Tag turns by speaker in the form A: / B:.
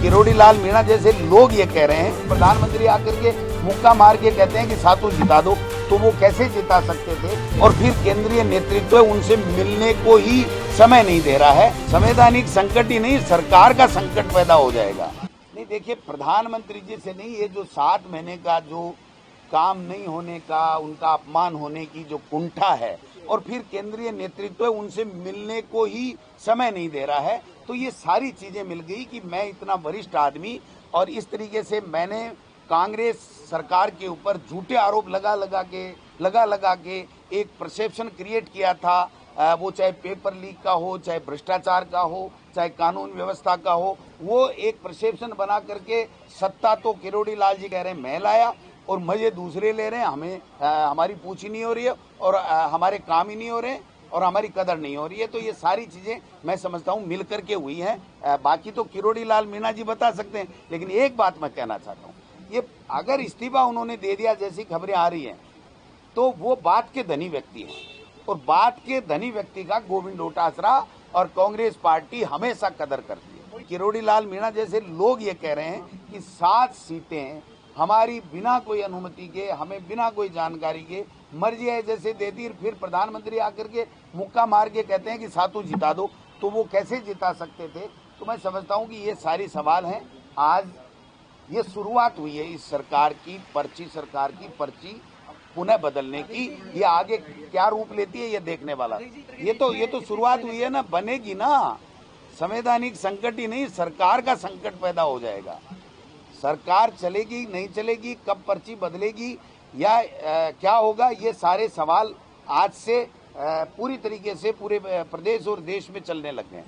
A: किरोड़ी लाल मीणा जैसे लोग ये कह रहे हैं, प्रधानमंत्री आकर के मुक्का मार के कहते हैं कि सातों जिता दो, तो वो कैसे जिता सकते थे। और फिर केंद्रीय नेतृत्व उनसे मिलने को ही समय नहीं दे रहा है। संवैधानिक संकट ही नहीं, सरकार का संकट पैदा हो जाएगा। नहीं देखिए, प्रधानमंत्री जी से नहीं, ये जो 7 महीने का जो काम नहीं होने का, उनका अपमान होने की जो कुंठा है, और फिर केंद्रीय नेतृत्व उनसे मिलने को ही समय नहीं दे रहा है, तो ये सारी चीजें मिल गई कि मैं इतना वरिष्ठ आदमी, और इस तरीके से मैंने कांग्रेस सरकार के ऊपर झूठे आरोप लगा लगा के एक परसेप्शन क्रिएट किया था। वो चाहे पेपर लीक का हो, चाहे भ्रष्टाचार का हो, चाहे कानून व्यवस्था का हो, वो एक परसेप्शन बना करके सत्ता तो किरोड़ी लाल जी कह रहे हैं मैं लाया, और मजे दूसरे ले रहे हैं। हमें हमारी पूछ ही नहीं हो रही है, और हमारे काम ही नहीं हो रहे हैं, और हमारी कदर नहीं हो रही है। तो ये सारी चीजें मैं समझता हूँ मिल करके हुई हैं। बाकी तो किरोड़ी लाल मीणा जी बता सकते हैं, लेकिन एक बात मैं कहना चाहता हूँ, ये अगर इस्तीफा उन्होंने दे दिया जैसी खबरें आ रही हैं, तो वो बात के धनी व्यक्ति हैं, और बात के धनी व्यक्ति का गोविंद डोटासरा और कांग्रेस पार्टी हमेशा कदर करती है। किरोड़ी लाल मीणा जैसे लोग ये कह रहे हैं कि 7 सीटें हमारी बिना कोई अनुमति के, हमें बिना कोई जानकारी के मर्जी है जैसे देती, फिर प्रधानमंत्री आकर के मुक्का मार के कहते हैं कि सातों जिता दो, तो वो कैसे जिता सकते थे। तो मैं समझता हूँ कि ये सारी सवाल हैं। आज ये शुरुआत हुई है इस सरकार की पर्ची पुनः बदलने की। ये आगे क्या रूप लेती है ये देखने वाला। ये तो शुरुआत हुई है ना, बनेगी ना। संवैधानिक संकट ही नहीं, सरकार का संकट पैदा हो जाएगा। सरकार चलेगी नहीं चलेगी, कब पर्ची बदलेगी, या क्या होगा, ये सारे सवाल आज से पूरी तरीके से पूरे प्रदेश और देश में चलने लग गए हैं।